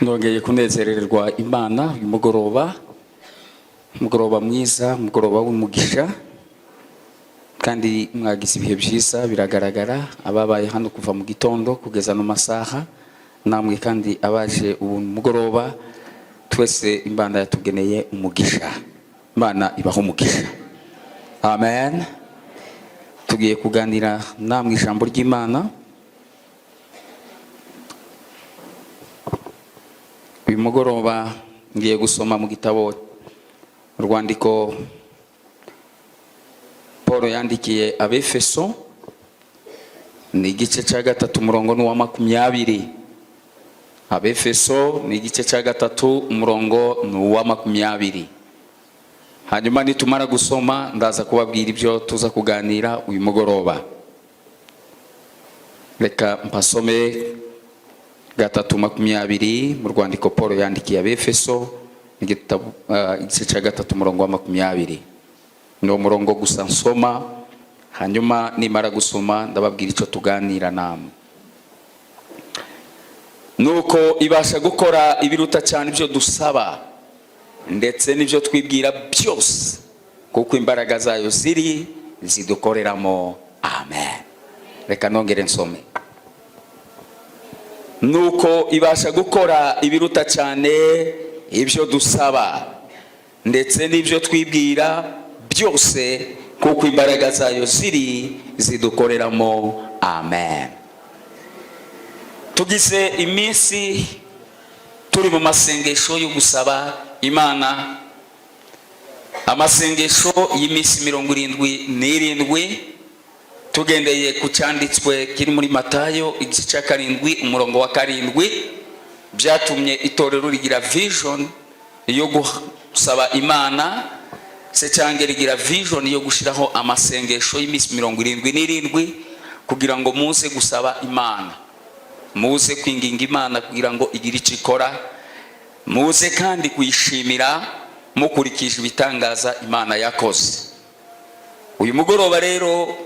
Nongeye kunezererwa Imana uyu mugoroba mwiza, mugoroba w'umugisha, kandi mwagize ibihe byiza. Biragaragara ababaye hano kuva mu gitondo kugeza no masaha, namwe kandi abaje ubu mugoroba, twese Imana yatugeneye umugisha. Imana ibaho umugisha, amen. Tugiye kuganira namwe ijambo ry'Imana. Uyu mugoroba ngiye gusoma mu gitabo urwandiko Paul yandikiye Abefeso, ni igice cya 3 umurongo wa 20. Abefeso ni igice cya 3 umurongo wa 20. Hanyuma nitumara gusoma ndaza kubabwira ibyo tuza kuganira uyu mugoroba. Reka mpasome 3:20 mu rwandiko Paul yandikiye Abefeso, igitabo igice cya 3 umurongo wa 20. Ni umurongo gusa nsoma, hanyuma nimara gusoma ndababwira icyo tuganira namwe. Nuko ibasha gukora ibiruta cyane ibyo dusaba ndetse n'ibyo twibwira byose, kuko imbaraga zayo zidukoreramo. Amen. Reka nongere nsome. Nuko ibasha gukora ibiruta cyane ibyo dusaba ndetse n'ibyo twibwira byose, kuko imbaraga zayo zidukoreramo. Amen. Tugize iminsi turi mu masengesho yo gusaba Imana, amasengesho y'iminsi 77, tugendeye ku cyanditswe kiri muri Matayo igice cya 7 umurongo wa 7. Byatumye itorero rigira vision yo gusaba Imana, se cyangwa rigira vision yo gushiraho amasengesho y'iminsi 77 kugira ngo muze gusaba Imana, muze kwinginga Imana kugira ngo igire icyo ikora, muze kandi kuyishimira mukurikije ibitangaza Imana yakoze. Uyu mugoroba rero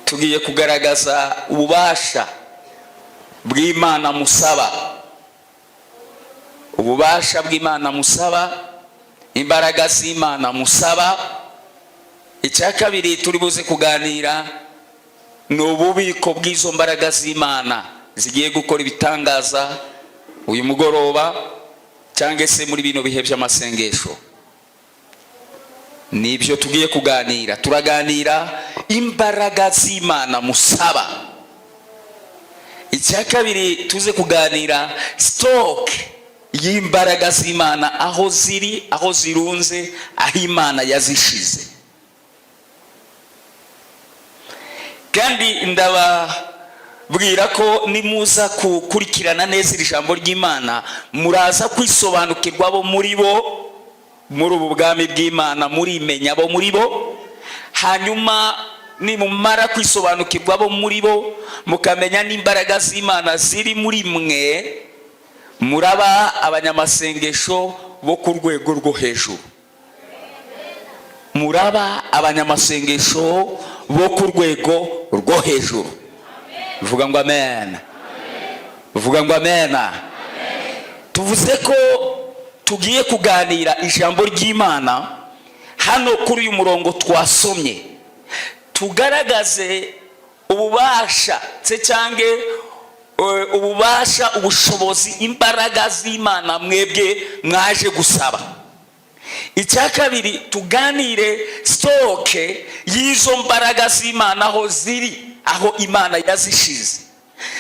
tugiye kugaragaza ububasha bw'Imana musaba, ububasha bw'Imana musaba, imbaraga z'Imana musaba. Icya kabiri turi buze kuganira ni ububiko bw'izo mbaraga z'Imana zigiye gukora ibitangaza uyu mugoroba cyangwa se muri bino bihe by'amasengesho. Nibyo tugiye kuganira. Turaganira imbaraga z'Imana musaba. Icya kabiri tuze kuganira stock y'imbaraga z'Imana, aho ziri, aho zirunze, aho Imana yazishize. Kandi ndababwira ko nimuza kukurikirana neza iri jambo ry'Imana, muraza kwisobanukirwa bo muri bo, muri ubu bwami bw'Imana, murimenya abo muri bo. Hanyuma nimumara kwisobanukirwa bo muri bo, mukamenya n'imbaraga z'Imana ziri muri mwe, muraba abanyamasengesho bo ku rwego rwo hejuru. Muraba abanyamasengesho bo ku rwego rwo hejuru. Vuga ngo amen. Vuga ngo amen. Tuvuze ko tugiye kuganira ijambo ry'Imana hano kuri uyu murongo twasomye, tugaragaze ububasha se cyange ububasha, ubushobozi, imbaraga z'Imana mwebwe mwaje gusaba. Icya kabiri tuganire stoke y'izo mbaraga z'Imana aho ziri, aho Imana yazishize.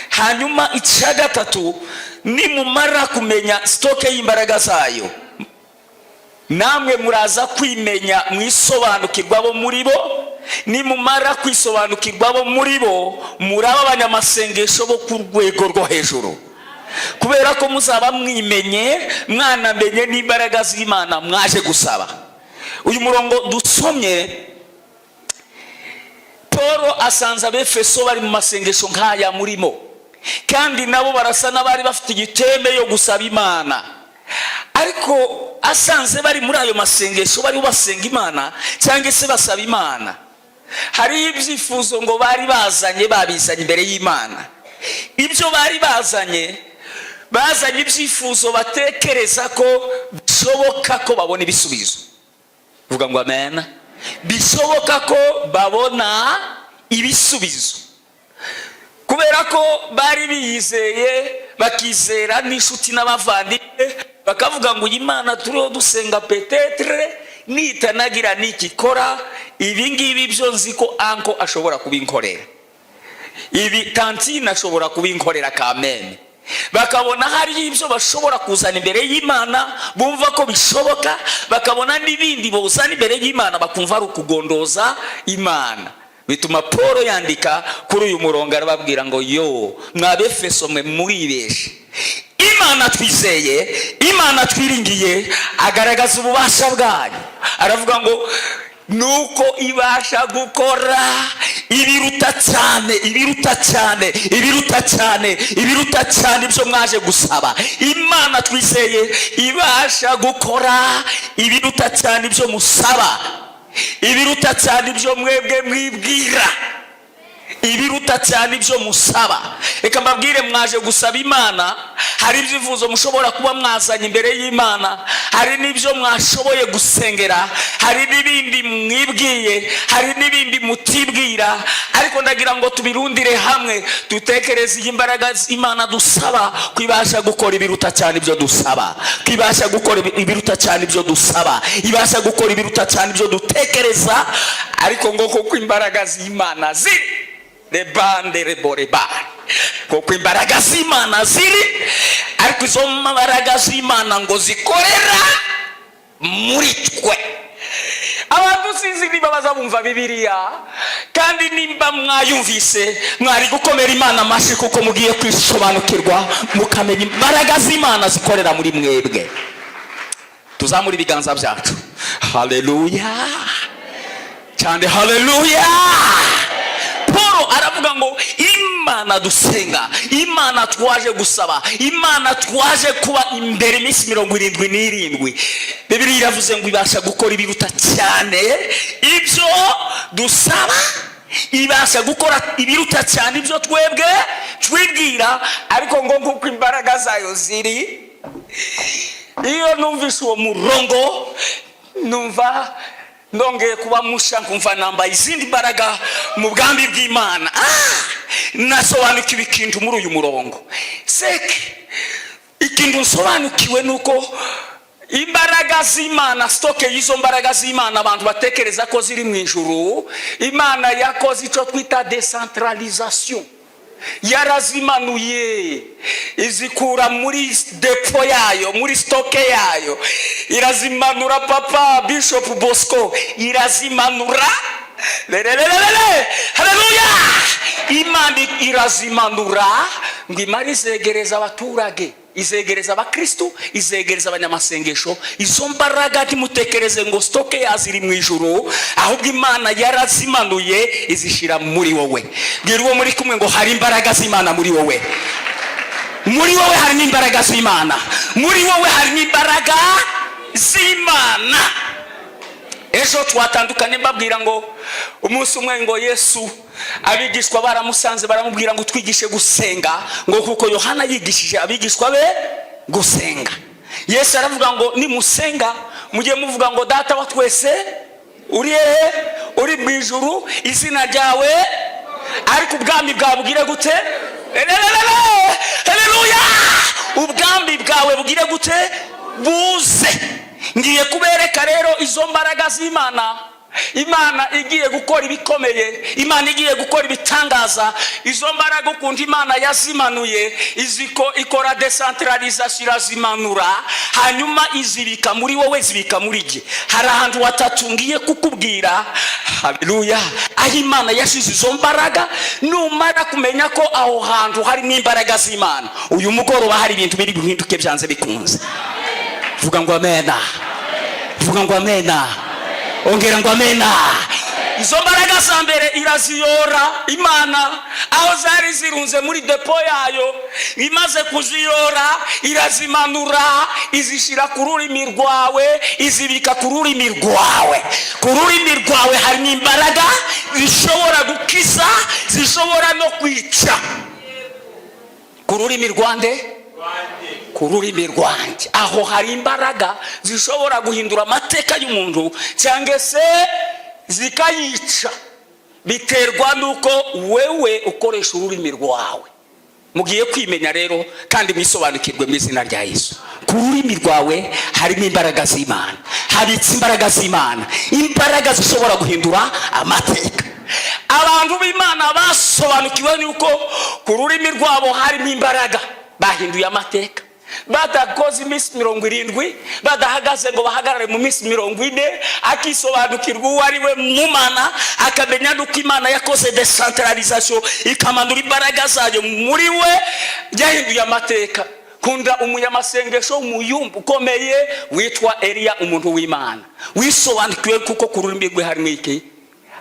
Hanyuma icya gatatu, nimumara kumenya stoke y'imbaraga zayo, namwe muraza kwimenya mwisobanukirwa bo muri bo. Nimumara kwisobanukirwa bo muri bo, muraba abanyamasengesho bo ku rwego rwo hejuru, kubera ko muzaba mwimenye, mwanamenye n'imbaraga z'Imana mwaje gusaba. Uyu murongo dusomye, Paul asanze Abefeso bari mu masengesho nk'aya murimo, kandi nabo barasa n'abari bafite igitembe yo gusaba Imana. Ariko asanze bari muri ayo masengesho, bari basenga Imana cyangwa se basaba Imana, hari ibyifuzo ngo bari bazanye, babizanye imbere y'Imana. Ibyo bari bazanye bazanye ibyifuzo batekereza ko bishoboka ko babona ibisubizo. Vuga ngo amen. Bishoboka ko babona ibisubizo kubera ko bari biyizeye, bakizera n'inshuti n'abavandimwe, bakavuga ngo Imana turiho dusenga petetre nitanagira nikikora ibi ngibi byo nzi ko anko ashobora kubinkorera, ibi tantine ashobora kubinkorera kameme. Bakabona hari ibyo bashobora kuzana imbere y'Imana, bumva ko bishoboka, bakabona n'ibindi bozana imbere y'Imana bakumva ari ukugondoza Imana. Bituma Paul yandika kuri uyu murongo arababwira ngo yo mwabefeso mwe muribeshe, Imana twizeye, Imana twiringiye, agaragaza ububasha bwayo. Aravuga ngo nuko ibasha gukora ibiruta cyane, ibiruta cyane, ibiruta cyane, ibiruta cyane ibyo mwaje gusaba. Imana twizeye ibasha gukora ibiruta cyane ibyo musaba, ibiruta cyane ibyo mwebwe mwibwira, ibiruta cyane ibyo musaba. Reka mbabwire, mwaje gusaba Imana, hari ibyifuzo mushobora kuba mwazanye imbere y'Imana, hari n'ibyo mwashoboye gusengera, hari n'ibindi mwibwiye, hari n'ibindi mutibwira, ariko ndagira ngo tubirundire hamwe, dutekereze imbaraga Imana dusaba kwibasha gukora ibiruta cyane ibyo dusaba, kwibasha gukora ibiruta cyane ibyo dusaba, ibasha gukora ibiruta cyane ibyo dutekereza. Ariko ngo kuko imbaraga z'Imana ziri rebande reboreba, kuko imbaraga z'Imana ziri, ariko izo mbaraga z'Imana ngo zikorera muri twe. Abantu sinzi niba bazabumva Bibiliya, kandi nimba mwayumvise mwari gukomera Imana amashi, kuko mugiye kwisobanukirwa mukamenya imbaraga z'Imana zikorera muri mwebwe. Tuzamura ibiganza byacu. Haleluya cyane, haleluya. Paul aravuga ngo Imana dusenga, Imana twaje gusaba, Imana twaje kuba imbere iminsi 77. Bibiliya iravuze ngo ibasha gukora ibiruta cyane ibyo dusaba, ibasha gukora ibiruta cyane ibyo twebwe twibwira. Ariko ngo kuko imbaraga zayo ziri, iyo numvise uwo murongo numva ndongeye kuba musha, kumva nambaye izindi mbaraga mu bwambi bw'Imana. Nasobanukiwe ikintu muri uyu murongo. Seke ikintu nsobanukiwe nuko imbaraga z'Imana, stoke y'izo mbaraga z'Imana abantu batekereza ko ziri mu ijuru, Imana yakoze icyo twita decentralisation. Yarazimanuye izikura muri depo yayo, muri stoke yayo, irazimanura. Papa Bishop Bosco irazimanura. Haleluya. Imana irazimanura ngo imari izegereza abaturage, izegereza abakristo, izegereza abanyamasengesho. Izo mbaraga ntimutekereze ngo stoke yaziri mu ijuru, ahubwo Imana yarazimanuye izishira muri wowe. Bwira uwo muri kumwe ngo hari imbaraga z'Imana muri wowe. Muri wowe hari imbaraga z'Imana, muri wowe hari imbaraga z'Imana. Ejo twatandukanye mbabwira ngo umunsi umwe ngo Yesu abigishwa baramusanze, baramubwira ngo twigishe gusenga, ngo kuko Yohana yigishije abigishwa be gusenga. Yesu aravuga ngo nimusenga mujye muvuga ngo Data wa twese uri hehe, uri mu ijuru, izina ryawe, ariko ubwami bwawe bugire gute? Haleluya. Ubwami bwawe bugire gute? Buze. Ngiye kubereka rero izo mbaraga z'Imana. Imana igiye gukora ibikomeye, Imana igiye gukora ibitangaza. Izo mbaraga ukundi Imana yazimanuye, iziko ikora decentralisation, irazimanura, hanyuma izibika muri wowe, zibika muri jye. Hari ahantu watatu ngiye kukubwira. Haleluya. Aho Imana yashize izo mbaraga, numara kumenya ko aho hantu hari n'imbaraga z'Imana, uyu mugoroba hari ibintu biri guhinduke byanze bikunze. Vuga ngo amena. Vuga ngo amena. Ongera ngo amena. Izo mbaraga za mbere iraziyora Imana aho zari zirunze muri depo yayo, imaze kuziyora irazimanura, izishira ku rurimi rwawe, izibika ku rurimi rwawe. Ku rurimi rwawe hari imbaraga zishobora gukiza, zishobora no kwica. Ku rurimi rwande ku rurimi rwanjye. Aho hari imbaraga zishobora guhindura amateka y'umuntu cyangwa se zikayica, biterwa nuko wewe ukoresha ururimi rwawe. Mugiye kwimenya rero kandi mwisobanukirwe mu izina rya Yesu. Ku rurimi rwawe harimo imbaraga z'Imana, habitse imbaraga z'Imana, imbaraga zishobora guhindura amateka. Abantu b'Imana basobanukiwe nuko ku rurimi rwabo harimo imbaraga, bahinduye amateka. Badakoze iminsi 70, badahagaze ngo bahagarare mu minsi 40, akisobanukirwa uwo ari we mu Mana, akamenya nuko Imana yakoze decentralisation ikamanura imbaraga zayo muri we, yahinduye amateka. Kunda umunyamasengesho umuyumbu ukomeye witwa Eliya, umuntu w'Imana wisobanukiwe kuko ku rurimi rwe harimo iki?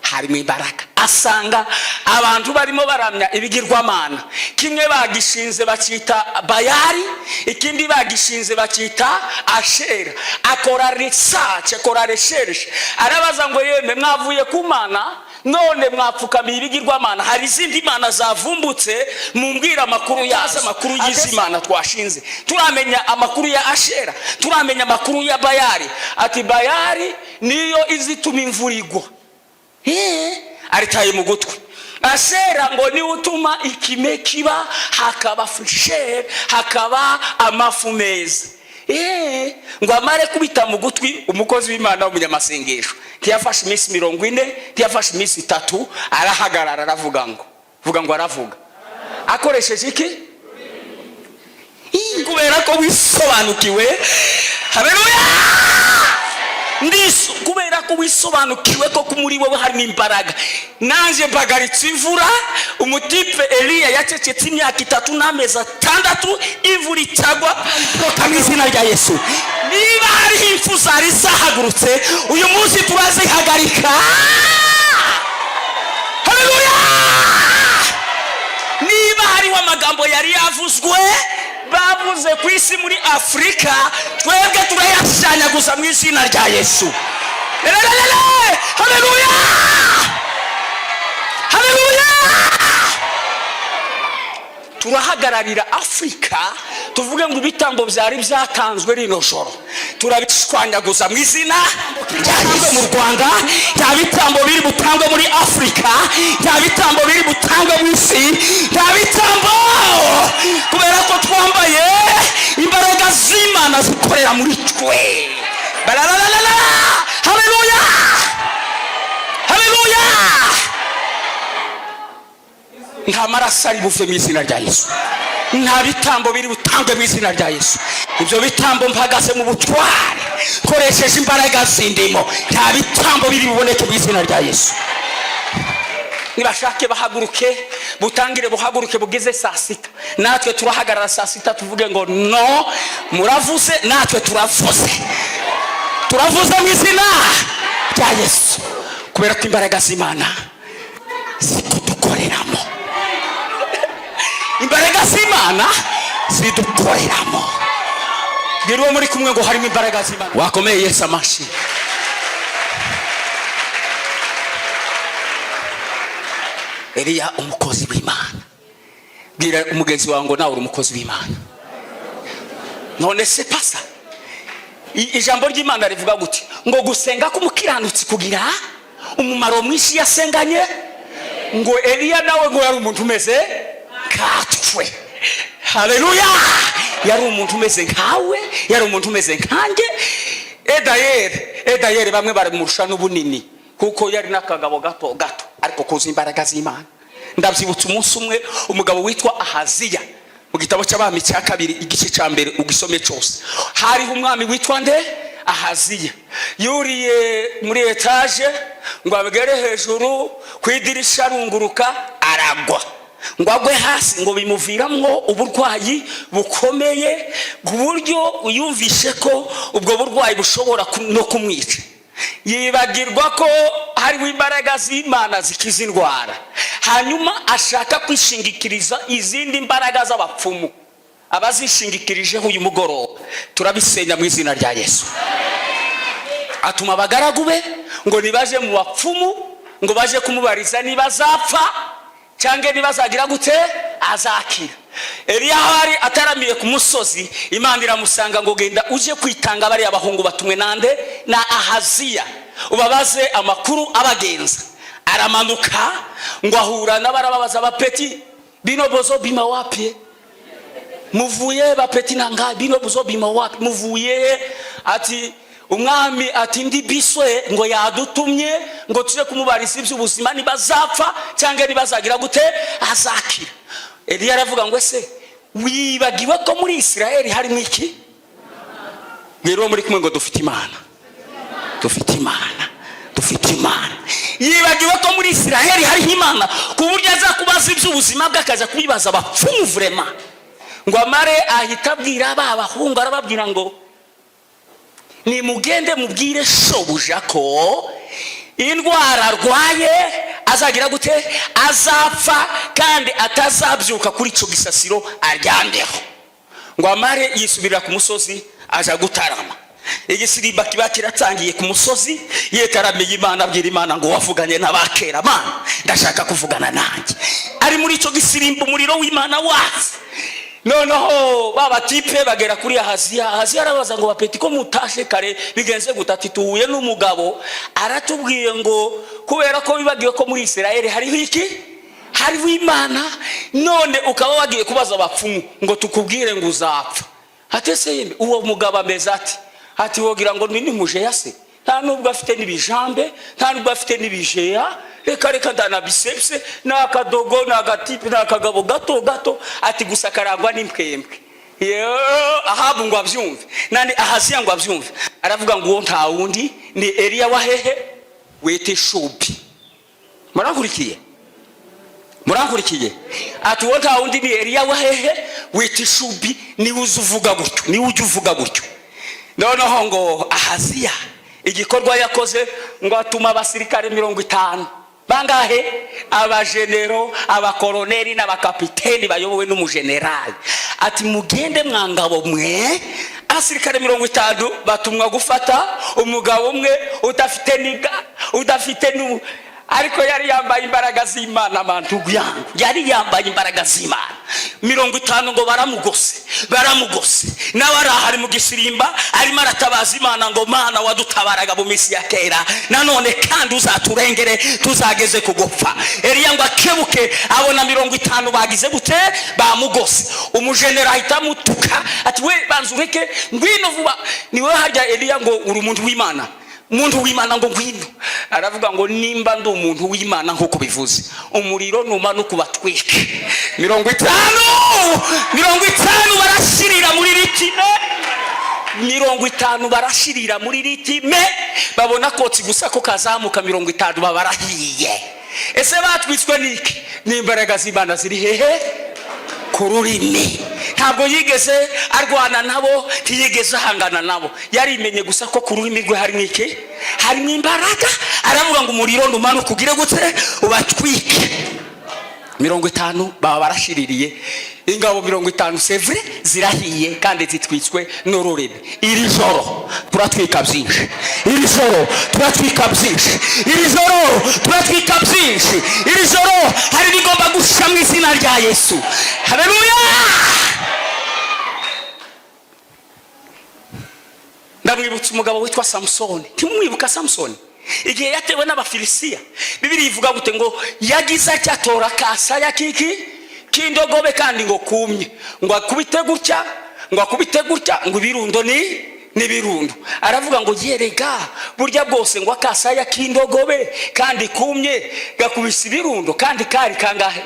Harimo imbaraga. Asanga abantu barimo baramya ibigirwamana, kimwe bagishinze bakita Bayali, ikindi bagishinze bakita Ashera. Akora research, akora research, arabaza ngo yeme mwavuye ku Mana none mwapfukamiye ibigirwamana, hari izindi mana zavumbutse, mumbwira amakuru yazo. Amakuru y'izimana twashinze turamenya amakuru ya Ashera, turamenya amakuru ya Bayali. Ati Bayali niyo izituma imvura igwa, aritaye mu gutwi. Ashera ngo ni utuma ikime kiba, hakaba frisher, hakaba amafu meza. Ngo amare kubita mu gutwi umukozi w'Imana w'umunyamasengesho ntiyafashe iminsi 40, ntiyafashe iminsi 3, arahagarara aravuga ngo aravuga akoresheje iki? Kubera ko wisobanukiwe. Haleluya! Ndiso kubera ko wisobanukiwe ko muri wowe harimo imbaraga. Nanje bagaritse imvura, umutipe Eliya yacecetse imyaka 3 n'amezi 6, imvura itagwa mu izina rya Yesu. Niba hari impfu zari zahagurutse, uyu munsi turazihagarika. Haleluya! Niba hari amagambo yari yavuzwe bavuze ku isi muri Afrika, twebwe turayashanya gusa mu izina rya Yesu. Haleluya! Haleluya! Turahagararira Afrika, tuvuge ngo ibitambo byari byatanzwe rino joro turabishwanyaguza mu izina rya Yesu. Mu Rwanda nta bitambo biri butangwe muri Afrika, nta bitambo biri butangwe mu isi, nta bitambo, kubera ko twambaye imbaraga z'Imana zikorera muri twe. Haleluya! Haleluya! Nta maraso ari buve mu izina rya Yesu, nta bitambo biri butangwe mu izina rya Yesu. Ibyo bitambo mpagaze mu butware, koresheje imbaraga zindimo, nta bitambo biri buboneke mu izina rya Yesu. Nibashake bahaguruke, butangire buhaguruke bugize saa 6. Natwe turahagarara saa 6 tuvuge ngo no, muravuze, natwe turavuze. Turavuze mu izina rya Yesu, kubera ko imbaraga z'Imana zikudukoreramo. Imbaraga z'Imana zidukoreramo. Bwira muri kumwe ngo harimo imbaraga z'Imana. Wakomeye Yesu amashi. Eliya umukozi w'Imana. Bwira umugenzi wawe ngo nawe uri umukozi w'Imana. None se pasa ijambo ry'Imana rivuga gute? Ngo gusenga k'umukiranutsi kugira umumaro mwinshi yasenganye. Ngo Eliya nawe ngo yari umuntu umeze katwe. Haleluya! Yari umuntu umeze nkawe, yari umuntu umeze nkanjye. Edayeri bamwe bari murusha n'ubunini kuko yari nakagabo gato ariko kuza imbaraga z'Imana. Ndabyibutsa umunsi umwe umugabo witwa Ahaziya, mu gitabo cy'Abami cya 2 igice cya 1 ugisome cyose. Hari umwami witwa nde? Ahaziya. Yuriye muri etage ngo abegere hejuru ku idirisha runguruka, aragwa. Ngo agwe hasi, ngo bimuviramwo uburwayi bukomeye ku buryo uyumvishe ko ubwo burwayi bushobora no kumwica. Yibagirwa ko hari imbaraga z'Imana zikiza indwara, hanyuma ashaka kwishingikiriza izindi mbaraga z'abapfumu. Abazishingikirijeho uyu mugoroba turabisenya mu izina rya Yesu. Atuma abagaragu be ngo nibaje mu bapfumu, ngo baje kumubariza niba azapfa cyangwa niba azagira gute, azakira. Eliya hari ataramiye ku musozi, Imana iramusanga ngo genda uje kwitanga bari abahungu batumwe nande na Ahaziya, ubabaze amakuru abagenza. Aramanuka ngo ahura n'abarababaza bapeti, bino bozo bima wapi? Muvuye bapeti nanga, bino bozo bima wapi? Muvuye? Ati umwami ati ndi biswe ngo yadutumye ngo tuje kumubarisa iby'ubuzima nibazapfa cyangwa nibazagira gute azakira. Eliya aravuga ngo ese wibagiwe ko muri Isirayeli harimo iki? Ngero muri kumwe ngo dufite Imana, dufite Imana, dufite Imana. Yibagiwe ko muri Isirayeli hari Imana ku buryo aza kubaza iby'ubuzima bw'akaza kubibaza abapfumu vrema. Ngo amare ahita abwira bahungu, arababwira ngo ni mugende mubwire shobuja ko indwara arwaye azagira gute azapfa kandi atazabyuka kuri ico gisasiro aryambeho. Ngo amare yisubirira ku musozi aja gutarama. Igisirimba kiba kiratangiye ku musozi, yetaramiye Imana, abwira Imana ngo wavuganye n'abakera Mana, ndashaka kuvugana nanjye. Ari muri ico gisirimba umuriro w'Imana watse. Noneho baba tipe bagera kuri Ahaziya. Ahaziya arabaza ngo bapeti ko mutashe kare bigenze gutati tuhuye n'umugabo aratubwiye ngo kubera ko bibagiwe ko muri Isirayeli hariho iki? Hariho Imana, none ukaba wagiye kubaza abapfumu ngo tukubwire ngo uzapfa. Atese yembe uwo mugabo ameze ati wogira ngo nini mujeya se? Nta nubwo afite n'ibijambe, nta nubwo afite n'ibijea, reka ndana bisepse n'akadogo n'agatipe n'akagabo gato ati gusa karangwa n'impwembwe. Ahabu ngo abyumve, nani Ahaziya ngo abyumve. Aravuga ngo nta wundi ni Eliya wahehe wete Shubi. Murankurikiye ati wo nta wundi ni Eliya wahehe wete Shubi, ni uzuvuga gutyo, ni uje uvuga gutyo. Noneho ngo Ahaziya igikorwa yakoze ngo atuma abasirikare 50. Bangahe? Abajenero, abakoloneli n'abakapiteni bayobowe n'umujenerali. Ati mugende mwangabo mwe. Abasirikare 50 batumwa gufata umugabo umwe udafite niga, udafite ariko yari yambaye imbaraga z'Imana. Abantu yangu yari yambaye imbaraga z'Imana. 50 ngo baramugose nawe arahari mu gisirimba arimo aratabaza Imana ngo Mana wadutabaraga mu misi ya kera, nanone kandi uzaturengere tuzageze kugupfa. Eliya ngo akebuke abona 50 bagize gute bamugose. Umujenera ahita mutuka ati we banzureke ngwino vuba. Niwe harya Eliya ngo uri umuntu w'Imana, umuntu w'Imana ngo ngwino. Aravuga ngo nimba ndi umuntu w'Imana nkuko bivuze umuriro numanuka ubatwike. 50 barashirira muri ritime, 50 barashirira muri ritime. Babona kotsi gusa ko kazamuka 50 babarahiye. Ese batwitswe niki? N'imbaraga z'Imana ziri hehe? Kururimi. Ntabwo yigeze arwana nabo, ntiyigeze ahangana nabo, yarimenye gusa ko kururimi rwe hari niki? Hari imbaraga. Aravuga ngo umuriro numanuka ugire gute ubatwike. 50 baba barashiririye. Ingabo 50 sevre zirahiye kandi zitwitswe n'ururimi. Iri joro turatwika byinshi, iri joro turatwika byinshi, iri joro turatwika byinshi, iri joro hari bigomba gusha mu izina rya Yesu. Haleluya. Ndamwibutsa umugabo witwa Samsoni. Ntimwibuka Samsoni? Igihe yatewe n'Abafilisiya, Bibiri ivuga gute ngo yagize acyatora kasaya kindogobe kandi ngo kumye, ngo akubite gutya ngo ibirundo ni birundo. Aravuga ngo yerega burya bwose ngo akasaya kindogobe kandi kumye gakubise ibirundo kandi kari kangahe?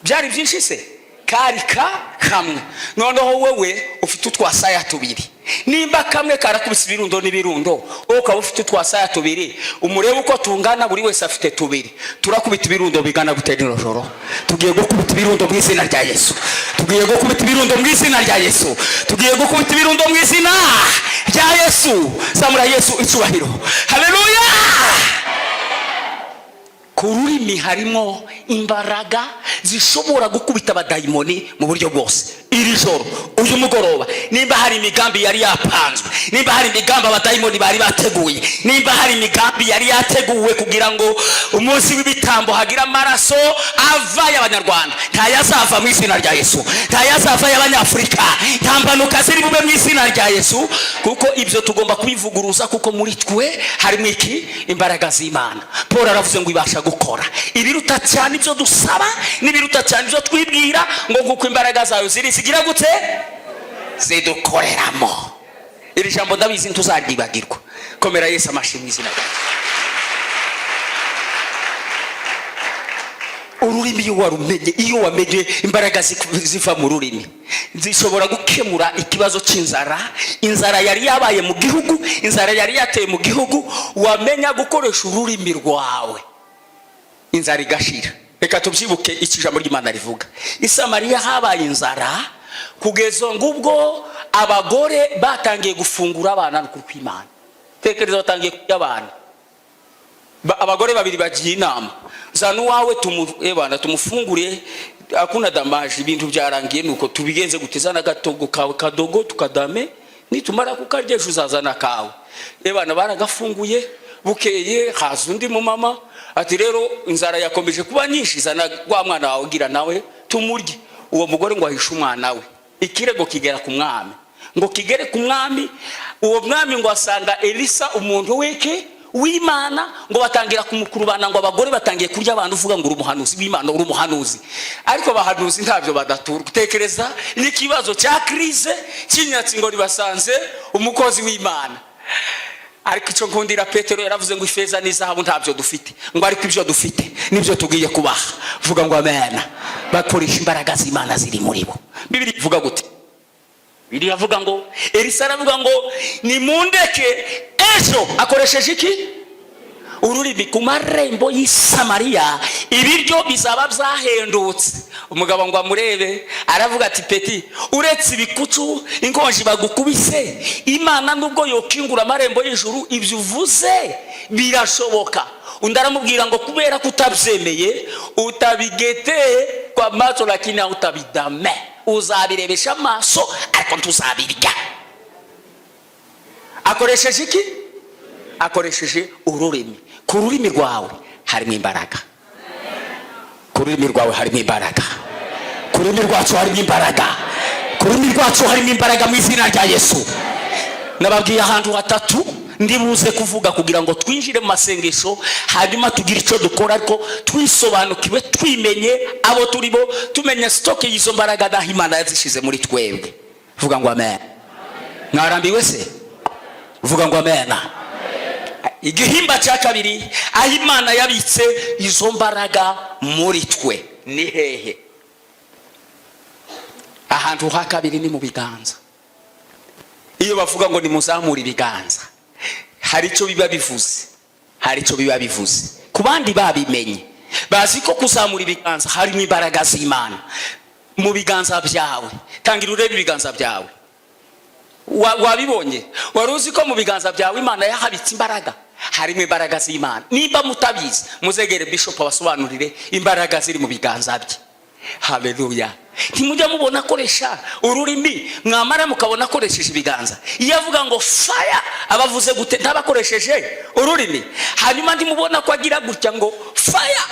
Byari byinshi se? Kari kamwe. Noneho wewe ufite utwasaya tubiri, nimba kamwe karakubise ibirundo n'ibirundo, ukaba ufite utwasaya tubiri, umurebe uko tungana, buri wese afite tubiri. Turakubita ibirundo bigana gutera ijoro. Tugiye gukubita ibirundo mu izina rya Yesu. Tugiye gukubita ibirundo mu izina rya Yesu. Tugiye gukubita ibirundo mu izina rya Yesu. Zamura Yesu icubahiro. Haleluya. Kururimi harimo imbaraga zishobora gukubita abadayimoni mu buryo bwose. Iri joro uyu mugoroba nimba hari imigambi yari yapanzwe, nimba hari imigambi abadayimoni bari bateguye, nimba hari imigambi yari yateguwe kugira ngo umunsi w'ibitambo hagira amaraso ava y'abanyarwanda, ntayazava mu izina rya Yesu, ntayazava y'abanyafurika, nta mpanuka ziri bube mu izina rya Yesu, kuko ibyo tugomba kubivuguruza, kuko muri twe harimo iki? Imbaraga z'Imana. Paul aravuze ngo ibasha gukora ibiruta cyane ibyo dusaba n'ibiruta cyane ibyo twibwira, ngo kuko imbaraga zayo zigira gute? Zidukoreramo. Iri jambo ndabizi ntuzaribagirwa. Komera Yesu amashimwe izina rye. Ururimi iyo warumenye, iyo wamenye imbaraga ziva mu rurimi, zishobora gukemura ikibazo cy'inzara. Inzara yari yabaye mu gihugu, inzara yari yateye mu gihugu, wamenya gukoresha ururimi rwawe, inzara igashira. Reka tubyibuke ikijambo ry'Imana rivuga, i Samariya habaye inzara kugeza ngubwo abagore batangiye gufungura abana no kw'Imana. Tekereza batangiye kurya abana. Abagore babiri bagiye inama, zana uwawe tumufungure, akuna damaje, ibintu byarangiye nuko tubigenze gutezana gatogo kawe kadogo tukadame, nitumara kukarya ejo uzazana kawe. Ebana baragafunguye, bukeye haza undi mu mama ati rero inzara yakomeje kuba nyinshi, zana wa mwana wawe gira nawe tumurye. Uwo mugore ngo ahisha umwana we, ikirego kigera ku mwami, ngo kigere ku mwami. Uwo mwami ngo asanga Elisa umuntu w'iki w'Imana, ngo batangira kumukurubana, ngo abagore batangiye kurya abantu, uvuga ngo uri umuhanuzi w'Imana, uri umuhanuzi. Ariko abahanuzi ntabyo badatura. Tekereza n'ikibazo cya krize kinyatsi ngo ribasanze umukozi w'Imana. Ariko icyo nkundira Petero yaravuze ngo ifeza n'izahabu ntabyo dufite, ngo ariko ibyo dufite nibyo tugiye kubaha. Vuga ngo amen. Bakoresha imbaraga z'Imana ziri muri bo. Bibiri ivuga gute? Bibiri avuga ngo Elisa aravuga ngo nimundeke ejo, akoresheje iki? Ururimi. Ku marembo y'i Samariya ibiryo bizaba byahendutse. Umugabo ngo amurebe aravuga ati peti, uretse ibikucu inkonji bagukubise, Imana nubwo yokingura amarembo y'ijuru, ibyo uvuze birashoboka. Undi aramubwira ngo kubera kutabyemeye utabigete kwa macho, lakini utabidame, uzabirebesha amaso ariko ntuzabirya. Akoresheje iki? Akoresheje ururimi. Ku rurimi rwawe harimo imbaraga, ku rurimi rwawe harimo imbaraga, ku rurimi rwacu harimo imbaraga, ku rurimi rwacu harimo imbaraga mu izina rya Yesu. Nababwiye ahantu hatatu ndibuze kuvuga kugira ngo twinjire mu masengesho, hanyuma tugire icyo dukora, ariko twisobanukiwe, twimenye abo turi bo, tumenye stoke y'izo mbaraga naho Imana yazishize muri twebwe. Vuga ngo amen. Mwarambiwe se? Vuga ngo amen. Igihimba cya kabiri aho Imana yabitse izo mbaraga muri twe ni hehe? Ahantu ha kabiri ni mu biganza. Iyo bavuga ngo nimuzamure ibiganza, hari icyo biba bivuze, hari icyo biba bivuze. Ku bandi babimenye bazi ko kuzamura ibiganza harimo imbaraga z'Imana mu biganza byawe. Tangira urebe ibiganza byawe. Wabibonye? Wari uzi ko mu biganza byawe Imana yahabitse imbaraga? Harimo imbaraga z'Imana. Niba mutabizi muzegere bishop abasobanurire imbaraga ziri mu biganza bye. Haleluya. Ntimujya mubona akoresha ururimi, mwamara mukabona akoresheje ibiganza. Iyo avuga ngo fire abavuze gute? Ntabakoresheje ururimi. Hanyuma ndimubona ko agira gutya ngo fire.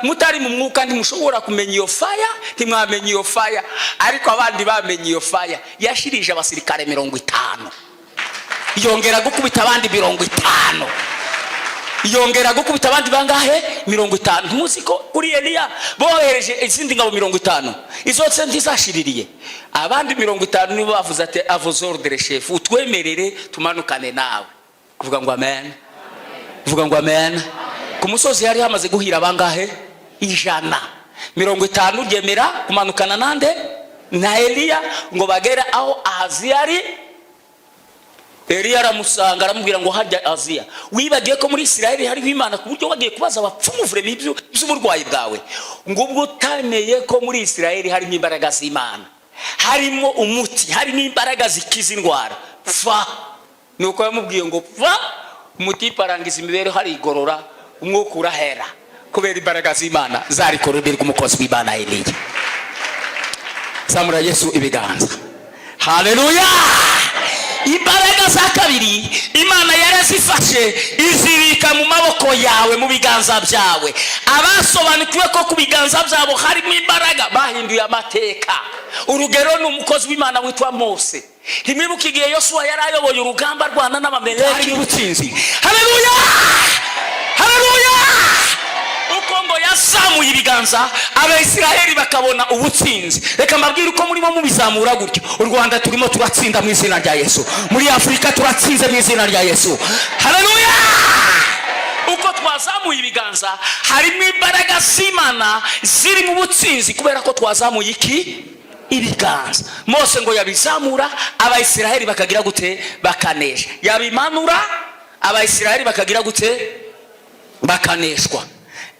Mutari mu mwuka ntimushobora kumenya iyo fire, ntimwamenye iyo fire. Ariko abandi bamenye iyo fire. Yashirije abasirikare 50, yongera gukubita abandi 50, yongera gukubita abandi bangahe 50. Muzi ko kuri Eliya bohereje izindi ngabo 50, izo tse ntizashiririye. Abandi 50 nibo bavuze ati avuze ordre chef, utwemerere tumanukane nawe. Kuvuga ngo amen. Vuga ngo amen. Ku musozi yari hamaze guhira bangahe? 150 ryemera kumanukana nande na Eliya ngo bagera aho Ahaziya ari. Eliya aramusanga aramubwira ngo hajya Ahaziya, wibagiye ko muri Isirayeli hariho Imana ku buryo wagiye kubaza abapfumu vure by'uburwayi bwawe? ngo ubwo utameye ko muri Isirayeli harimo imbaraga z'Imana, harimo umuti, harimo imbaraga zikiza indwara. Fa nuko yamubwiye ngo fa umuti parangiza imibereho hari igorora, umwuka urahera kubera imbaraga z'Imana zari korobera umukozi w'Imana Eliya. Zamura Yesu ibiganza. haleluya. Imbaraga za kabiri Imana yarazifashe izibika mu maboko yawe, mu biganza byawe. Abasobanukiwe ko ku biganza byabo harimo imbaraga bahinduye amateka. Urugero ni umukozi w'Imana witwa Mose. Ntimwibuke igihe Yosuwa yari ayoboye urugamba rwana n'Abameleki y'ubutsinzi. Haleluya, haleluya. Uko ngo yazamuye ibiganza Abayisiraheli bakabona ubutsinzi. Reka mbabwire uko murimo mubizamura gutyo. U Rwanda turimo turatsinda mu izina rya Yesu. Muri Afrika turatsinze mu izina rya Yesu. Haleluya. Uko twazamuye ibiganza harimo imbaraga z'Imana ziri mu butsinzi kubera ko twazamuye iki? Ibiganza. Mose ngo yabizamura Abayisiraheli bakagira gute? Bakanesha. Yabimanura Abayisiraheli bakagira gute? Bakaneshwa.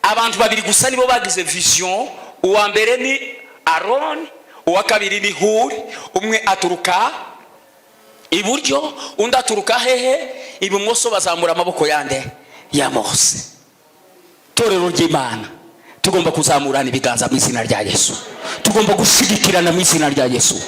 Abantu babiri gusa nibo bagize vision. Uwa mbere ni Aaron, uwa kabiri ni Huri. Umwe aturuka iburyo, undi aturuka hehe? Ibumoso. Bazamura amaboko yande ya Mose. Torero ry'Imana tugomba kuzamurana ibiganza mu izina rya Yesu. Tugomba gushigikirana mu izina rya Yesu.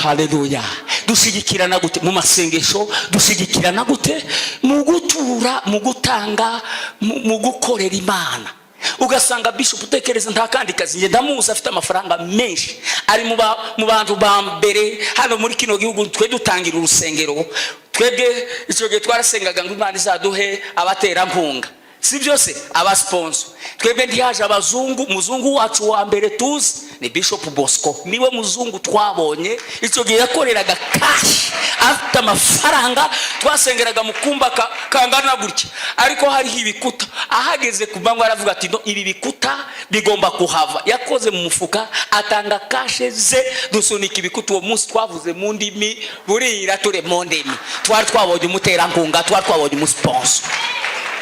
Haleluya. Dushigikirana gute? Mu masengesho. Dushigikirana gute? Mu gutura, mu gutanga, mu gukorera Imana. Ugasanga bishop utekereza nta kandi kazi nge ndamuzi afite amafaranga menshi, ari mu bantu ba mbere hano muri kino gihugu. Twe dutangira urusengero, twebwe icyo gihe twarasengaga ngo Imana izaduhe abatera mpunga, si byose aba sponsor. Twebwe ndihaje abazungu. Muzungu wacu wa mbere tuzi ni Bishop Bosco, niwe muzungu twabonye. Icyo gihe yakoreraga cash, afite amafaranga. Twasengeraga mu kumba kangana gutya, ariko hariho ibikuta. Ahageze ku manywa aravuga ati no, ibi bikuta bigomba kuhava. Yakoze mu mufuka atanga cash ze, dusunika ibikuta. Uwo munsi twavuze mu ndimi, burira ture mu ndimi. Twari twabonye umuterankunga, twari twabonye umusponsor.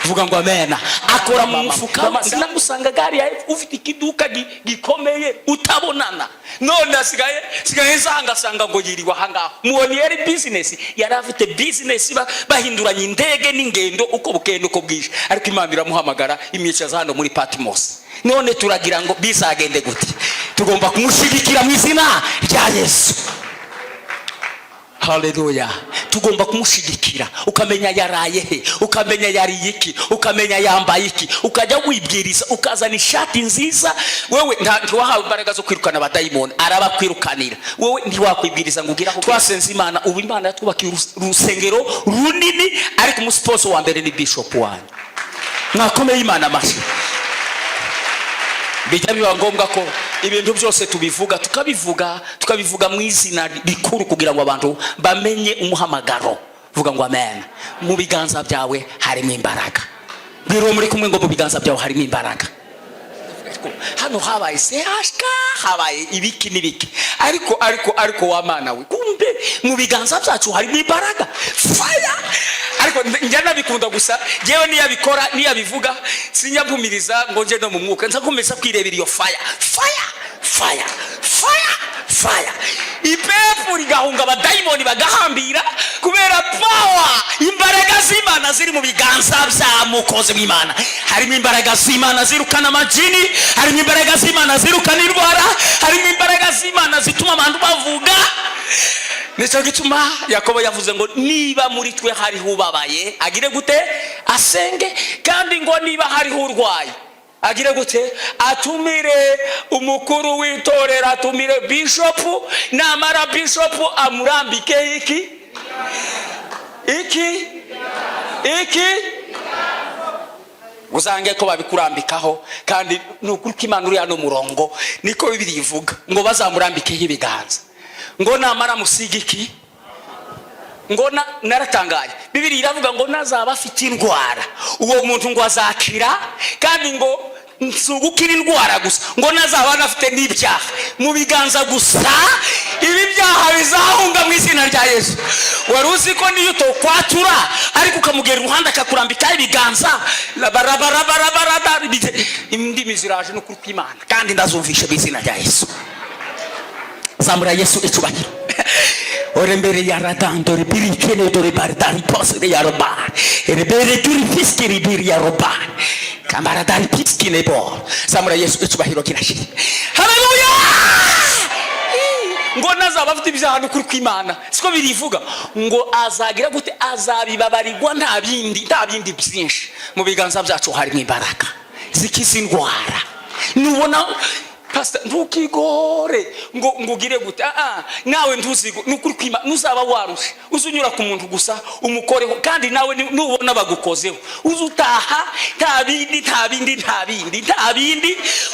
Vuga ngo amena. Akora mu mufuka. Sinamusanga gari ya ufite ikiduka gikomeye utabonana. None sigaye sanga ngo yiriwa hangaho. Muoni yari business, yari afite business bahinduranye indege n'ingendo uko bukende uko bwije. Ariko Imana iramuhamagara imyicaza hano muri Patmos. None turagira ngo bizagende gute? Tugomba kumushigikira mu izina rya Yesu. Haleluya. Tugomba kumushigikira. Ukamenya yaraye he, ukamenya yari iki, ukamenya yambaye iki, ukajya wibwiriza, ukazana ishati nziza. Wewe ntiwahawe imbaraga zo kwirukana abadayimoni, arabakwirukanira. Wewe ntiwakwibwiriza ngo ugira. Twasenze Imana, ubu Imana yatwubakiye urusengero runini, ariko umusponsor wa mbere ni Bishop wanyu. Mwakomeye Imana amashi. Bijya biba ngombwa ko ibintu byose tukabivuga mu izina rikuru kugira ngo abantu bamenye umuhamagaro. Vuga ngo amen. Mu biganza byawe harimo imbaraga. Biro muri kumwe ngo mu biganza byawe harimo imbaraga. Hano habaye sehashka, habaye ibiki n'ibiki, ariko wa Mana we, kumbe mu biganza byacu harimo imbaraga. Fire. Ariko njyana bikunda gusa jewe niyabivuga sinyabumiriza ngo nje no mu mwuka, nzakomeza kwirebera iyo fire. Ipepo rigahunga abadayimoni bagahambira kubera power. Imbaraga z'Imana ziri mu biganza bya mukozi w'Imana. Harimo imbaraga z'Imana zirukana amajini, harimo imbaraga z'Imana zirukana indwara, harimo imbaraga z'Imana zituma abantu bavuga. Nicyo gituma Yakobo yavuze ngo niba muri twe hariho ubabaye agire gute? Asenge. Kandi ngo niba hariho urwaye agire gute? Atumire umukuru w'itorero, atumire bishop. Namara bishop amurambike iki uzange ko babikurambikaho. Kandi nukuri ko Imana uri hano murongo niko Bibiliya ivuga ngo bazamurambikeho ibiganza. Ngo namara musigi ngo naratangaye. Bibiliya iravuga ngo nazaba afite indwara uwo muntu ngo azakira. Kandi ngo nsugukira indwara gusa, ngo nazaba anafite n'ibyaha mu biganza gusa. Ibi byaha bizahunga mu izina rya Yesu. Wari uzi ko niyo utokwatura ariko ukamugera iruhande akakurambika ibiganza, indimi ziraje no kuri Imana kandi ndazumvisha mu izina rya Yesu. Zamura Yesu icyubahiro. Ore mbere ya radando ribirikene dore bardari pose ya roba. Ere bere turi fiski ribiri ya roba. Kamara dari fiski nebo. Zamura Yesu icyubahiro kirashiri. Haleluya! ngo nazaba afite ibyaha n'ukuri kw'Imana siko birivuga ngo azagira gute azabibabarirwa nta bindi byinshi mu biganza byacu harimo imbaraga zikiza indwara nubona pastor ntukigore ngo ugire gute nawe ntuzigo n'ukuri kw'Imana nuzaba warusha uzunyura ku muntu gusa umukoreho kandi nawe nubona bagukozeho uzutaha nta bindi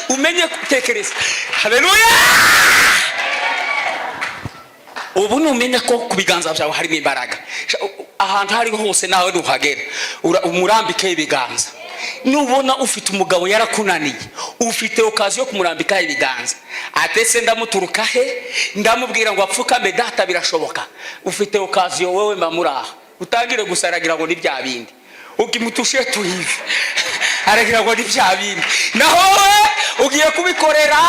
umenye gutekereza haleluya ubu numenye ko ku biganza byawe harimo imbaraga ahantu hari hose nawe nuhagera umurambike ibiganza nubona ufite umugabo yarakunaniye ufite okaziyo kumurambika ibiganza atese ndamuturuka he ndamubwira ngo apfukame data birashoboka ufite okaziyo wewe mamuraha utangire gusaragira ngo ni bya bindi ukimutushe tuhive aragira ngo ni bya bindi naho ugiye kubikorera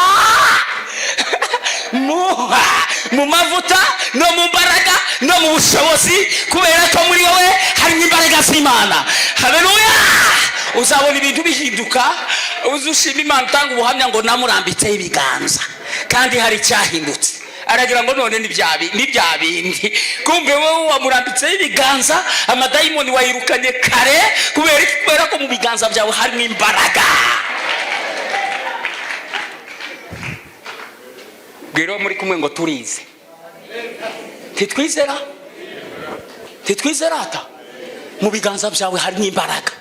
mu mavuta no mu mbaraga no mu bushobozi kubera ko muri wowe harimo imbaraga z'Imana haleluya uzabona ibintu bihinduka uzushima Imana utanga ubuhamya ngo namurambitseho ibiganza kandi hari cyahindutse aragira ngo none ni bya bindi kumbe wowe wamurambitseho ibiganza amadayimoni wayirukanye kare kubera ko mu biganza byawe harimo imbaraga bwira muri kumwe ngo turize titwizera ata mu biganza byawe harimo imbaraga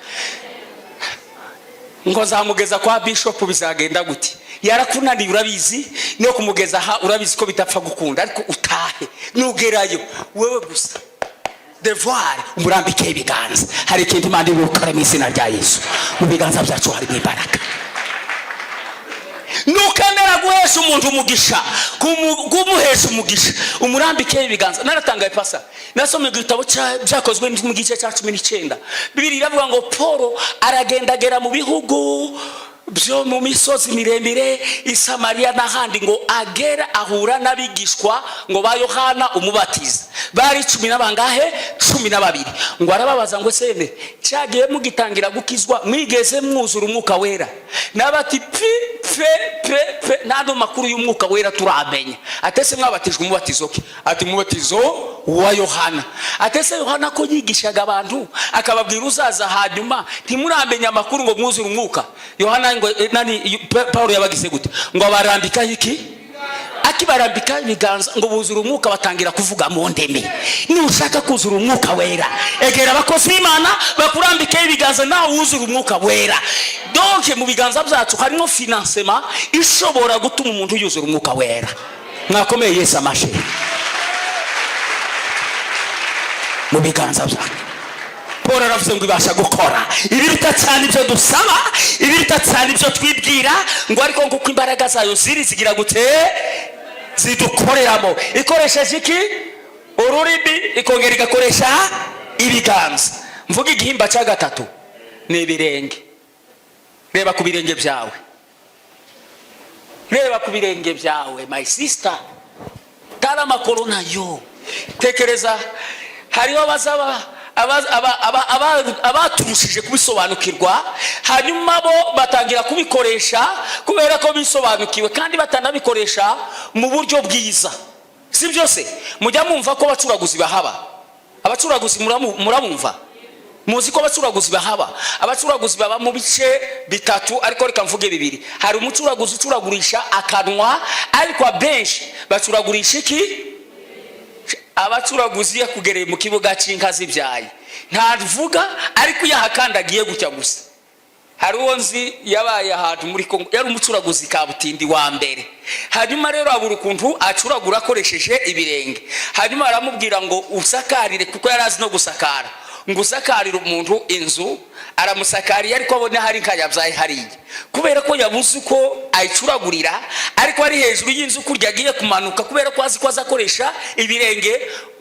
ngo zamugeza kwa bishop bizagenda gute yarakunaniye urabizi no kumugeza aha urabizi ko bitapfa gukunda ariko utahe nugerayo wewe gusa devoir umurambike ibiganza hari ikintu Imana ibukora mu izina rya Yesu mu biganza byacu harimo imbaraga nukanera guhesha umuntu umugisha kumuhesha umugisha umurambike ibiganza naratangaye pasa nasomye igitabo cyakozwe mu gice cya 19 Bibiliya iravuga ngo Paulo aragendagera mu bihugu byo mu misozi miremire Isamariya n'ahandi ngo agera ahura n'abigishwa ngo ba Yohana umubatiza bari 10 n'abangahe 12 ngo arababaza ngo sene cyagiye mugitangira gukizwa mwigeze mwuzura umwuka wera nabati pe nado makuru y'umwuka wera turamenya atese mwabatijwe umubatizo ki ati mubatizo wa Yohana atese Yohana ko yigishaga abantu akababwira uzaza hanyuma ntimuramenya amakuru ngo mwuzura umwuka Yohana ngo nani Paulo yabagize gute ngo abarambika iki akibarambika ibiganza ngo buzura umwuka batangira kuvuga mu ndimi nushaka kuzura umwuka wera egera abakozi b'Imana bakurambike ibiganza nawe wuzura umwuka wera donc mu biganza byacu harimo financement ishobora gutuma umuntu yuzura umwuka wera mwakomeye Yesu amashe mu biganza byacu Paul aravuze ngo ibasha gukora ibirita cyane ibyo dusaba ibirita cyane ibyo twibwira ngo ariko nguko imbaraga zayo zigira gute zidukoreramo ikoresheje iki ururimi ikongera igakoresha ibiganza mvuga igihimba cya gatatu ni ibirenge reba ku birenge byawe my sister tarama corona yo tekereza hariho bazaba abaturushije kubisobanukirwa hanyuma bo batangira kubikoresha kubera ko bisobanukiwe kandi batanabikoresha mu buryo bwiza si byose mujya mumva ko abacuraguzi bahaba abacuraguzi murabumva muzi ko abacuraguzi bahaba abacuraguzi baba mu bice bitatu ariko reka mvuge bibiri hari umucuraguzi ucuragurisha akanwa ariko abenshi bacuragurisha iki abacuraguzi yakugereye mu kibuga cy'inka zibyaye ntavuga ariko yahakandagiye gutya gusa hari uwo nzi yabaye ahantu muri Kongo yari umucuraguzi kabutindi wa mbere hanyuma rero abura ukuntu acuragura akoresheje ibirenge hanyuma aramubwira ngo usakarire kuko yari azi no gusakara ngo usakarire umuntu inzu aramusakariye ariko abone hari nkayabyaye hariya kubera ko yabuze uko ayicuragurira ariko ari hejuru y'inzu kurya agiye kumanuka kubera ko azi ko azakoresha ibirenge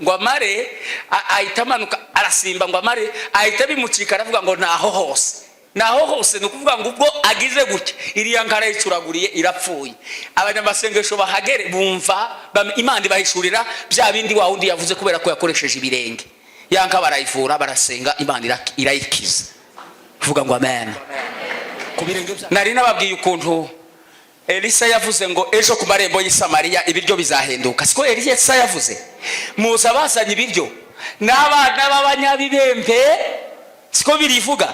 ngo amare ahita amanuka arasimba ngo amare ahita bimucika aravuga ngo naho hose nukuvuga ngo ubwo agize gutya iriya nkara yicuraguriye irapfuye abanyamasengesho bahagere bumva Imana ibahishurira bya bindi wa wundi yavuze kubera ko yakoresheje ibirenge yanka barayivura barasenga Imana irayikiza vuga ngo amen kubirenge nari nababwiye ukuntu Elisa yavuze ngo ejo ku marembo y'i Samariya ibiryo bizahenduka. Siko Elisa yavuze? Muza bazanye ibiryo n'abana b'abanyabibembe, siko birivuga,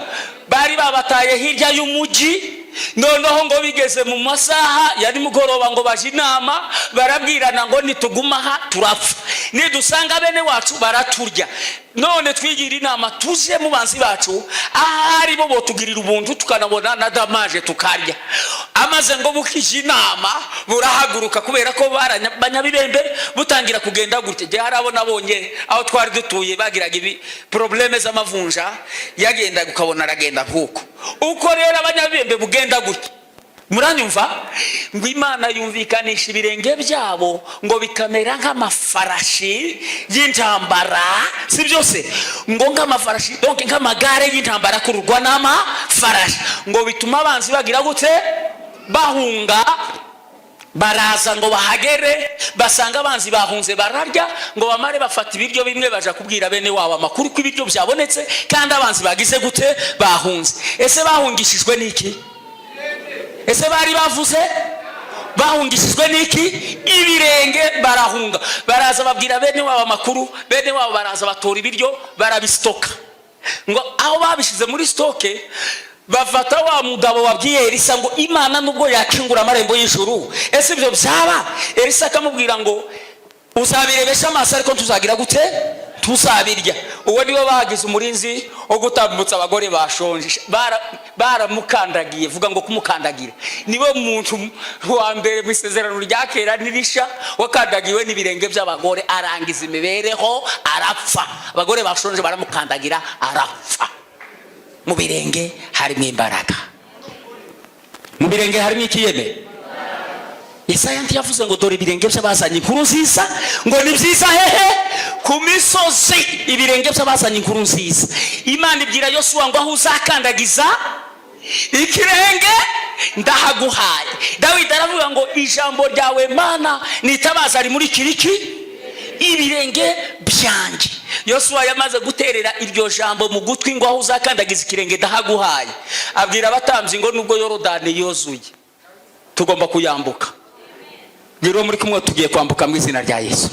bari babataye hirya y'umuji. Noneho ngo bigeze mu masaha ya nimugoroba ngo baje inama, barabwirana ngo nituguma aha turapfa, nidusanga bene wacu baraturya, none twigira inama tuje mu banzi bacu ahari bo botugirira ubuntu tukanabona na damaje tukarya. Amaze ngo bukije inama burahaguruka, kubera ko baranyabibembe butangira kugenda gutya. Je harabona bonye aho twari dutuye bagiraga ibi probleme z'amavunja, yagenda ukabona aragenda nkuko. Uko rero abanyabibembe bugenda gutya, muranyumva, ngo Imana yumvikanisha ibirenge byabo ngo bikamera nk'amafarashi y'intambara, si byose ngo nk'amafarashi, donc nk'amagare y'intambara kururwa n'amafarashi, ngo bituma abanzi bagira gute, bahunga. Baraza ngo bahagere basanga abanzi bahunze, bararya ngo bamare bafata ibiryo bimwe baja kubwira bene wabo amakuru ko ibiryo byabonetse kandi abanzi bagize gute, bahunze. Ese bahungishijwe niki? Ese bari bavuze bahungishijwe niki? Ibirenge. Barahunga, baraza babwira bene wabo amakuru, bene wabo baraza batora ibiryo barabistoka. Ngo aho babishize muri stoke, bafata wa mugabo wabwiye Elisa ngo Imana nubwo yakingura amarembo y'ijuru, ese ibyo byaba? Elisa akamubwira ngo uzabirebesha amaso ariko tuzagira gute, tuzabirya. Uwo niwe bagize umurinzi wo gutambutsa abagore bashonje, baramukandagiye. Vuga ngo kumukandagira, niwe muntu wa mbere mu isezerano rya kera nirisha wakandagiwe n'ibirenge by'abagore, arangiza imibereho arapfa. Abagore bashonje baramukandagira arapfa. Mu birenge harimo imbaraga, mu birenge harimo ikiyeme. Yesaya yavuze ngo dore ibirenge by'abazanye inkuru nziza, ngo ni byiza hehe, ku misozi. Ibirenge by'abazanye inkuru nziza. Imana ibwira Yosuwa ngo aho uzakandagiza ikirenge ndahaguhaye. Dawidi aravuga ngo ijambo ryawe Mana nitabaza ari muri kiriki ibirenge byanjye. Yosuwa yamaze guterera iryo jambo mu gutwi ngo aho uzakandagiza ikirenge ndahaguhaye, abwira abatambyi ngo nubwo Yorodani yozuye tugomba kuyambuka. Rero muri kumwe tugiye kwambuka mu izina rya Yesu.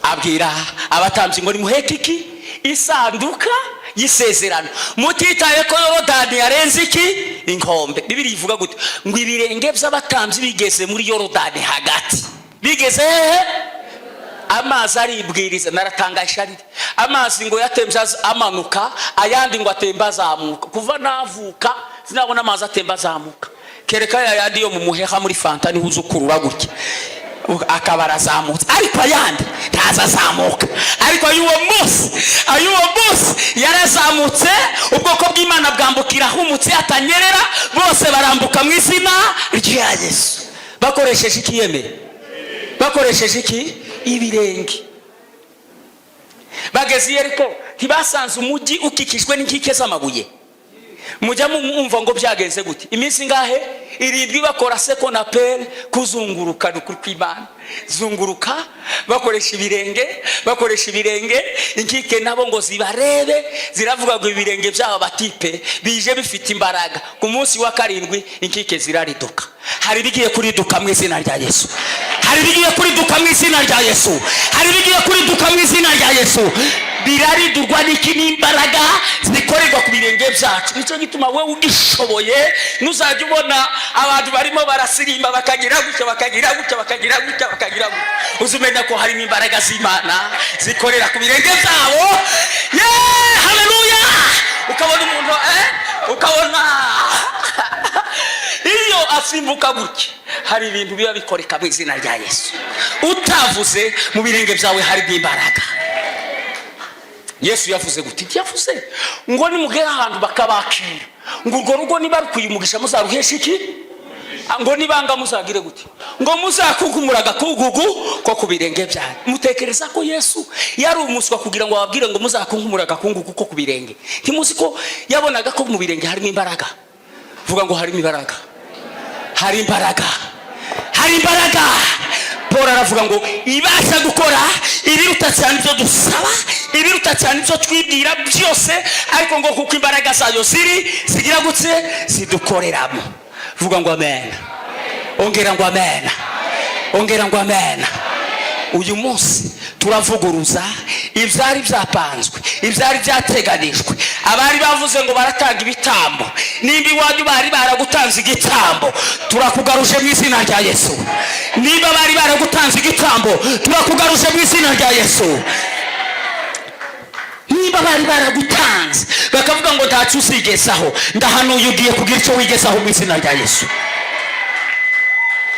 Abwira abatambyi ngo nimuheke iki, isanduka y'isezerano, mutitaye ko Yorodani yarenze iki, inkombe. Bibiri ivuga gute, ngo ibirenge by'abatambyi bigeze muri Yorodani hagati. Bigeze hehe? Amazi aribwiriza. Naratangaje ari amazi ngo yatemba amanuka, ayandi ngo atemba azamuka. Kuva navuka sinabona amazi atemba azamuka, kereka yayandi yo mu muheha muri fanta niho uzukurura gutya akabara azamutse, ariko ayandi ntaza azamuka. Ariko ayuwo munsi yarazamutse, ubwoko bw'Imana bwambukira humutse atanyerera, bose barambuka mu izina rya Yesu. Bakoresheje ikiyeme, bakoresheje iki, ibirenge. Bageze Yeriko ntibasanze umugi ukikijwe n'inkike z'amabuye. Mujya mumva ngo byagenze gute? Iminsi ngahe? 7 bakora seko na pere kuzunguruka kw'Imana. Zunguruka bakoresha ibirenge, inkike nabo ngo zibarebe, ziravuga ngo ibirenge byabo batipe bije bifite imbaraga. Ku munsi wa 7 inkike zirariduka. Hari bigiye kuriduka mu izina rya Yesu. Hari bigiye kuriduka mu izina rya Yesu. Hari bigiye kuriduka mu izina rya Yesu. Biraridurwa n'iki, n'imbaraga zikorerwa ku birenge byacu. Nicyo gituma wewe ugishoboye nuzajya ubona abantu barimo barasirimba bakagira gutya, uzumenya ko harimo imbaraga z'Imana zikorera ku birenge byabo. Haleluya! Ukabona umuntu ukabona iyo asimbuka gutya, hari ibintu biba bikoreka mu izina rya Yesu. Utavuze mu birenge byawe hari imbaraga. Yesu yavuze gute? Yavuze ngo nimugera ahantu bakabakira, ngo urwo rugo niba rukuyumugisha muzaruhesha iki, ngo nibanga muzagire gute, ngo muzakukumuraga kugugu ko ku birenge byanyu. Mutekereza ko Yesu yari umuswa kugira ngo ababwire ngo muzakunkumuraga kungugu ko ku birenge? Ntimuzi ko yabonaga ko mu birenge harimo imbaraga? Vuga ngo harimo imbaraga, hari imbaraga, hari imbaraga. Paul aravuga ngo ibasha gukora ibiruta cyane ibyo dusaba, ibiruta cyane ibyo twibwira byose, ariko ngo kuko imbaraga zayo zigira gutse zidukoreramo. vuga ngo amen. Ongera ngo amen. Ongera ngo amen. Uyu munsi turavuguruza ibyari byapanzwe, ibyari byateganijwe. Abari bavuze ngo baratanga ibitambo, nimba iwanyu bari baragutanze igitambo, turakugaruje mu izina rya Yesu. Niba bari baragutanze igitambo, turakugaruje mu izina rya Yesu. Niba bari baragutanze bakavuga ngo ntacyo uzigezaho, ndahanuye ugiye kugira icyo wigezaho mu izina rya Yesu.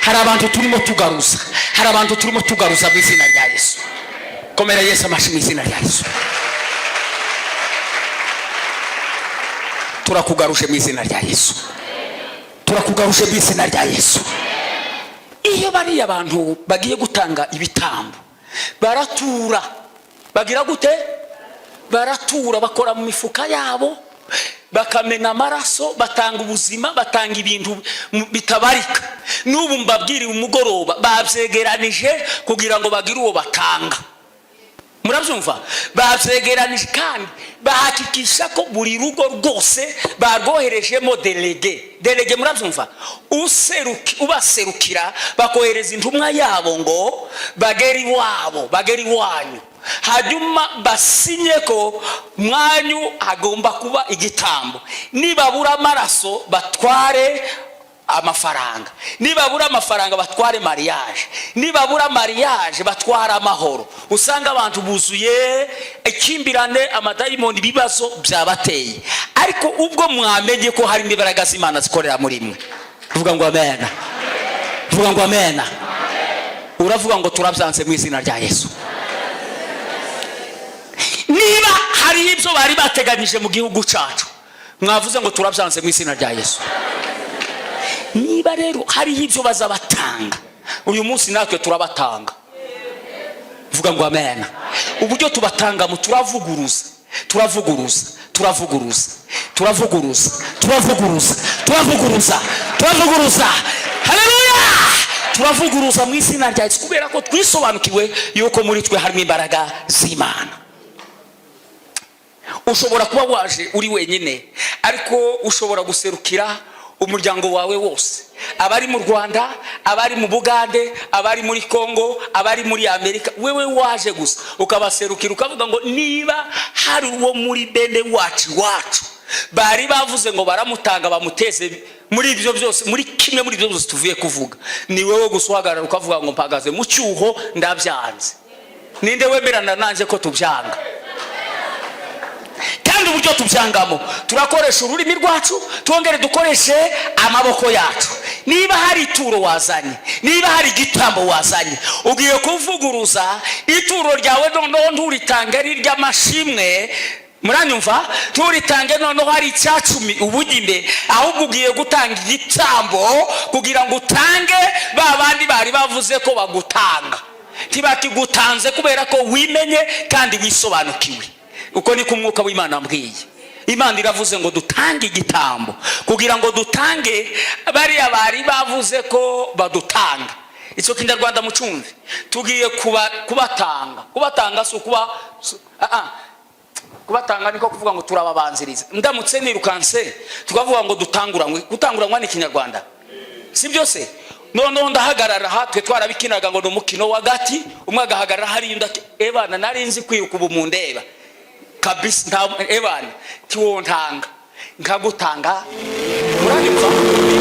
Hari abantu turimo tugaruza, hari abantu turimo tugaruza mu izina rya Yesu. Komera Yesu amashyi mu izina rya Yesu. Turakugaruje mu izina rya Yesu. Turakugaruje mu izina rya Yesu. Iyo bari abantu bagiye gutanga ibitambo, baratura. Bagira gute? Baratura, bakora mu mifuka yabo, bakamena amaraso, batanga ubuzima, batanga ibintu bitabarika. N'ubu mbabwiriye umugoroba babyegeranije kugira ngo bagire uwo batanga. Murabyumva? Babyegeranije kandi bahakikisha ko buri rugo rwose barwoherejemo delege. Murabyumva? Ubaserukira bakohereza intumwa yabo ngo bagere iwabo, bagere iwanyu. Hanyuma basinye ko mwanyu agomba kuba igitambo. Nibabura amaraso batware amafaranga, nibabura amafaranga batware mariage, nibabura mariage batware amahoro. Usanga abantu buzuye ikimbirane, amadayimoni, ibibazo byabateye. Ariko ubwo mwamenye ko hari imbaraga z'Imana zikorera muri mwe, vuga ngo amen. Vuga ngo amen. Uravuga ngo turabyanze mu izina rya Yesu. Niba hari ibyo bari bateganyije mu gihugu cyacu, mwavuze ngo turabyanze mu izina rya Yesu. Niba rero hari ibyo bazabatanga, uyu munsi natwe turabatanga. Vuga ngo amen. Uburyo tubatanga mu turavuguruza, turavuguruza, turavuguruza, turavuguruza, turavuguruza, turavuguruza, turavuguruza. Haleluya! Turavuguruza mu izina rya Yesu kubera ko twisobanukiwe yuko muri twe harimo imbaraga z'Imana. Ushobora kuba waje uri wenyine, ariko ushobora guserukira umuryango wawe wose. Abari mu Rwanda, abari mu Bugande, abari muri Kongo, abari muri Amerika, wewe waje gusa ukabaserukira, ukavuga ngo niba hari uwo muri bene wacu bari bavuze ngo baramutanga bamuteze muri ibyo byose, muri kimwe muri ibyo byose tuvuye kuvuga, ni wewe gusa uhagarara ukavuga ngo mpagaze mu cyuho ndabyanze. Ninde wemerana nanjye ko tubyanga? Kandi uburyo tubyangamo, turakoresha ururimi rwacu, twongere dukoreshe amaboko yacu. Niba hari ituro wazanye, niba hari igitambo wazanye, ugiye kuvuguruza ituro ryawe, noneho nturitange ari ry'amashimwe. Muranyumva? Nturitange noneho hari icyacumi ubuginde, ahubwo ugiye gutanga igitambo kugira ngo utange ba bandi bari bavuze ko bagutanga. Ntibakigutanze kubera ko wimenye kandi wisobanukiwe. Uko ni kumwuka w'Imana ambwiye. Imana iravuze ngo dutange igitambo kugira ngo dutange bariya bari bavuze ko badutanga. Icyo Kinyarwanda mucumve, tugiye kubatanga. Kubatanga si ukuba kubatanga niko kuvuga ngo turababanziriza. Ndamutse nirukanse tukavuga ngo dutanguranywe. Gutanguranywa ni Kinyarwanda, si byose? Noneho ndahagarara aha, twe twarabikinaga ngo n'umukino wagati, umwe agahagarara hari undi ebana nari nzi kwiruka ubu mu ndeba kabisa, nta ebana tiwontanga nkagutanga. Muranyumva?